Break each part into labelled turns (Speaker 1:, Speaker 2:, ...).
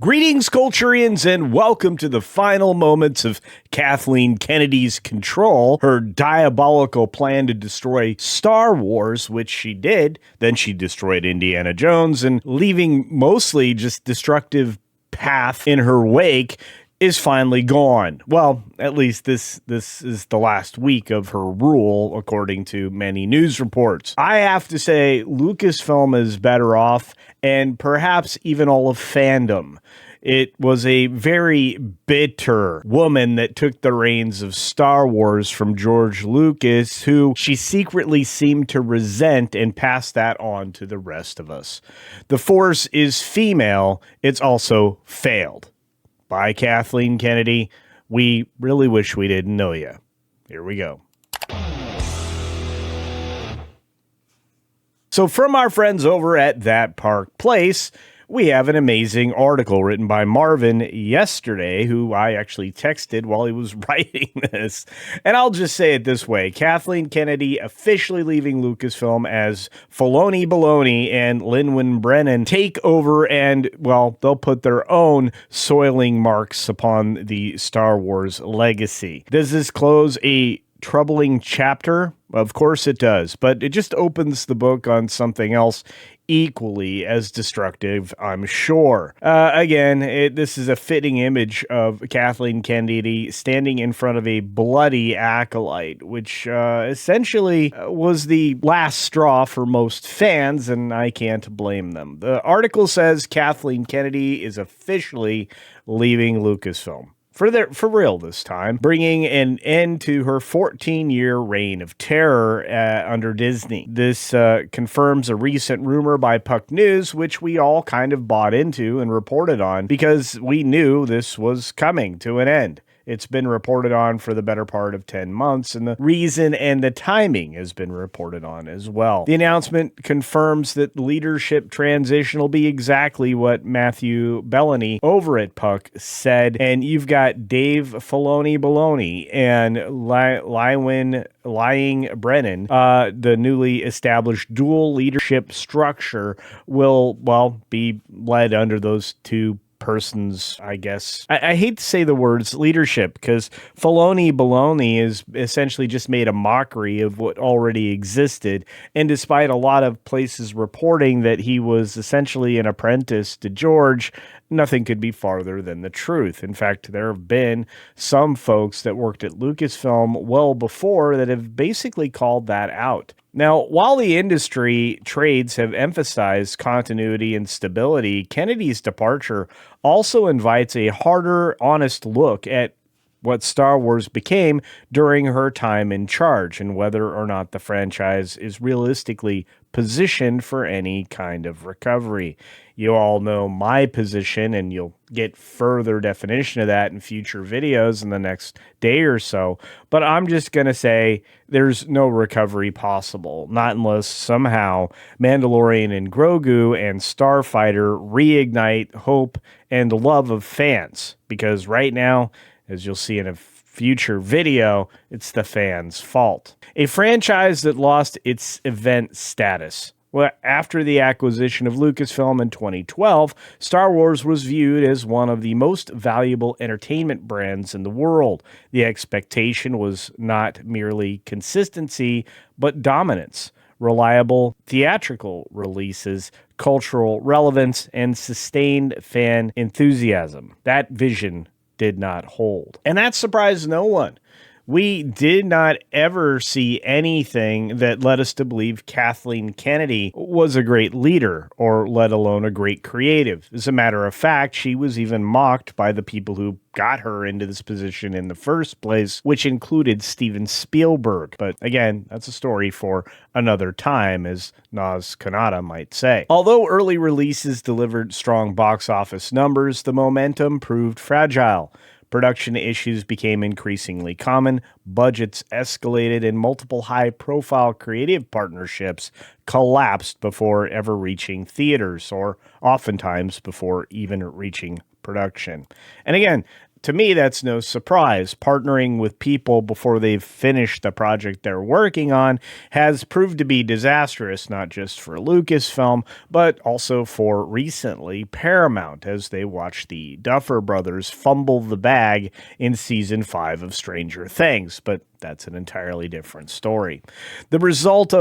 Speaker 1: Greetings, Culturians, and welcome to the final moments of Kathleen Kennedy's control, her diabolical plan to destroy Star Wars, which she did. Then she destroyed Indiana Jones, and leaving mostly just destructive path in her wake is finally gone. Well, at least this is the last week of her rule, according to many news reports. I have to say, Lucasfilm is better off, and perhaps even all of fandom. It was a very bitter woman that took the reins of Star Wars from George Lucas, who she secretly seemed to resent and pass that on to the rest of us. The Force is female. It's also failed. By Kathleen Kennedy, we really wish we didn't know you. Here we go. So from our friends over at That Park Place, we have an amazing article written by Marvin yesterday, who I actually texted while he was writing this. And I'll just say it this way. Kathleen Kennedy officially leaving Lucasfilm as Filoni Baloney and Brennan take over and, well, they'll put their own soiling marks upon the Star Wars legacy. Does this close a troubling chapter? Of course it does, but it just opens the book on something else equally as destructive, I'm sure. This is a fitting image of Kathleen Kennedy standing in front of a bloody acolyte, which essentially was the last straw for most fans, and I can't blame them. The article says Kathleen Kennedy is officially leaving Lucasfilm. For real this time, bringing an end to her 14-year reign of terror under Disney. This confirms a recent rumor by Puck News, which we all kind of bought into and reported on because we knew this was coming to an end. It's been reported on for the better part of 10 months, and the reason and the timing has been reported on as well. The announcement confirms that leadership transition will be exactly what Matthew Bellany over at Puck said, and you've got Dave Filoni Baloney and Lying Brennan. The newly established dual leadership structure will, well, be led under those two persons, I guess. I hate to say the words leadership because Filoni Baloney is essentially just made a mockery of what already existed. And despite a lot of places reporting that he was essentially an apprentice to George, nothing could be farther than the truth. In fact, there have been some folks that worked at Lucasfilm well before that have basically called that out. Now, while the industry trades have emphasized continuity and stability, Kennedy's departure also invites a harder, honest look at what Star Wars became during her time in charge and whether or not the franchise is realistically positioned for any kind of recovery. You all know my position, and you'll get further definition of that in future videos in the next day or so. But I'm just going to say there's no recovery possible, not unless somehow Mandalorian and Grogu and Starfighter reignite hope and love of fans. Because right now, as you'll see in a future video, it's the fans' fault. A franchise that lost its event status. Well, after the acquisition of Lucasfilm in 2012, Star Wars was viewed as one of the most valuable entertainment brands in the world. The expectation was not merely consistency, but dominance. Reliable theatrical releases, cultural relevance, and sustained fan enthusiasm. That vision did not hold. And that surprised no one. We did not ever see anything that led us to believe Kathleen Kennedy was a great leader, or let alone a great creative. As a matter of fact, she was even mocked by the people who got her into this position in the first place, which included Steven Spielberg. But again, that's a story for another time, as Naz Kanata might say. Although early releases delivered strong box office numbers, the momentum proved fragile. Production issues became increasingly common, budgets escalated, and multiple high-profile creative partnerships collapsed before ever reaching theaters, or oftentimes before even reaching production. And again, to me, that's no surprise. Partnering with people before they've finished the project they're working on has proved to be disastrous, not just for Lucasfilm, but also for recently Paramount, as they watched the Duffer Brothers fumble the bag in season 5 of Stranger Things. But that's an entirely different story. The result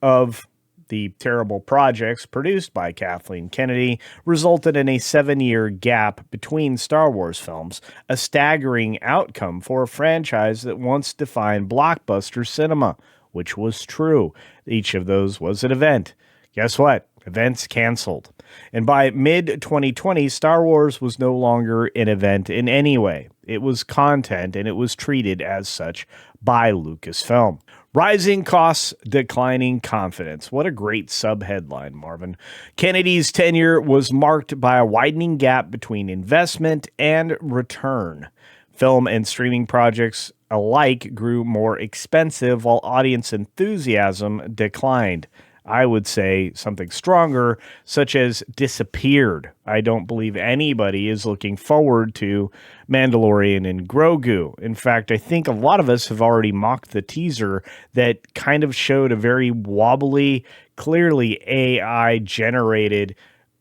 Speaker 1: of the terrible projects produced by Kathleen Kennedy resulted in a 7-year gap between Star Wars films, a staggering outcome for a franchise that once defined blockbuster cinema, which was true. Each of those was an event. Guess what? Events canceled. And by mid-2020, Star Wars was no longer an event in any way. It was content, and it was treated as such by Lucasfilm. Rising costs, declining confidence. What a great subheadline, Marvin. Kennedy's tenure was marked by a widening gap between investment and return. Film and streaming projects alike grew more expensive while audience enthusiasm declined. I would say something stronger, such as disappeared. I don't believe anybody is looking forward to Mandalorian and Grogu. In fact, I think a lot of us have already mocked the teaser that kind of showed a very wobbly, clearly AI-generated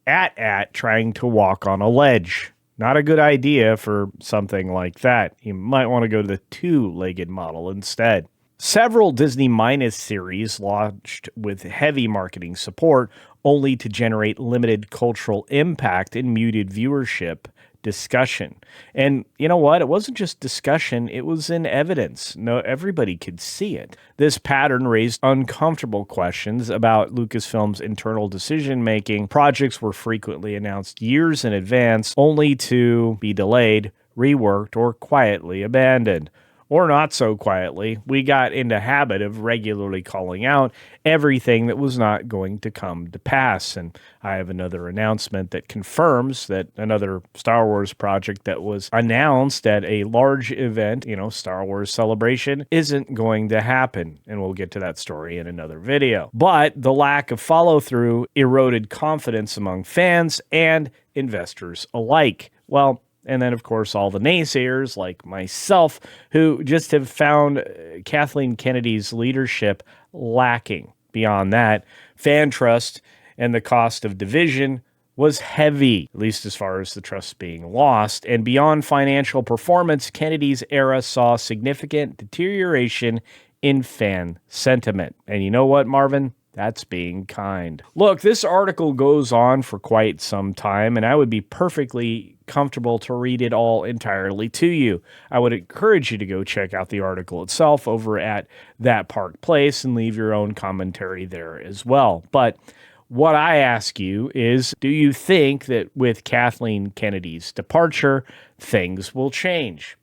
Speaker 1: AT-AT trying to walk on a ledge. Not a good idea for something like that. You might want to go to the two-legged model instead. Several Disney Minus series launched with heavy marketing support, only to generate limited cultural impact and muted viewership discussion. And you know what? It wasn't just discussion, it was in evidence. No, everybody could see it. This pattern raised uncomfortable questions about Lucasfilm's internal decision-making. Projects were frequently announced years in advance, only to be delayed, reworked, or quietly abandoned. Or not so quietly, we got into the habit of regularly calling out everything that was not going to come to pass. And I have another announcement that confirms that another Star Wars project that was announced at a large event, Star Wars Celebration, isn't going to happen. And we'll get to that story in another video. But the lack of follow-through eroded confidence among fans and investors alike. Well, and then, of course, all the naysayers like myself who just have found Kathleen Kennedy's leadership lacking. Beyond that, fan trust and the cost of division was heavy, at least as far as the trust being lost. And beyond financial performance, Kennedy's era saw significant deterioration in fan sentiment. And you know what, Marvin? That's being kind. Look, this article goes on for quite some time, and I would be perfectly comfortable to read it all entirely to you. I would encourage you to go check out the article itself over at That Park Place and leave your own commentary there as well. But what I ask you is, do you think that with Kathleen Kennedy's departure, things will change?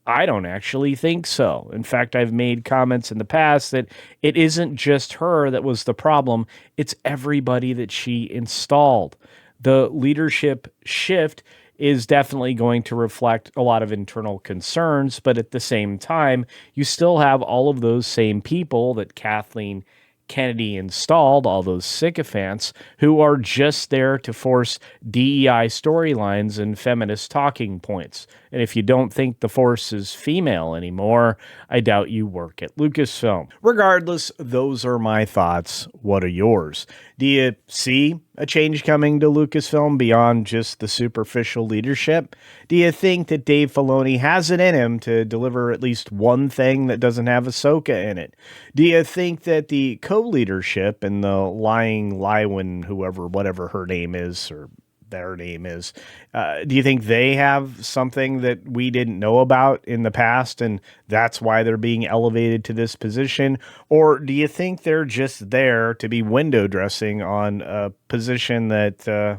Speaker 1: I don't actually think so. In fact, I've made comments in the past that it isn't just her that was the problem, it's everybody that she installed. The leadership shift is definitely going to reflect a lot of internal concerns, but at the same time, you still have all of those same people that Kathleen Kennedy installed, all those sycophants who are just there to force DEI storylines and feminist talking points. And if you don't think the force is female anymore, I doubt you work at Lucasfilm. Regardless, those are my thoughts. What are yours? Do you see a change coming to Lucasfilm beyond just the superficial leadership? Do you think that Dave Filoni has it in him to deliver at least one thing that doesn't have Ahsoka in it? Do you think that the co-leadership and the lying Lywin, whatever her name is, or their name is, do you think they have something that we didn't know about in the past and that's why they're being elevated to this position? Or do you think they're just there to be window dressing on a position that,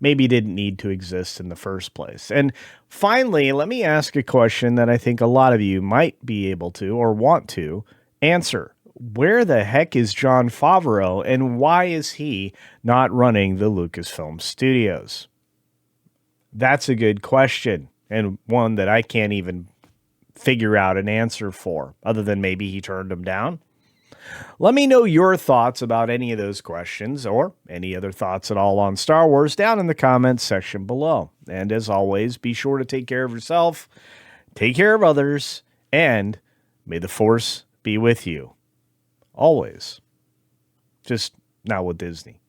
Speaker 1: maybe didn't need to exist in the first place? And finally, let me ask a question that I think a lot of you might be able to or want to answer. Where the heck is Jon Favreau, and why is he not running the Lucasfilm studios? That's a good question, and one that I can't even figure out an answer for, other than maybe he turned them down. Let me know your thoughts about any of those questions or any other thoughts at all on Star Wars down in the comments section below. And as always, be sure to take care of yourself, take care of others, and may the Force be with you. Always. Just not with Disney.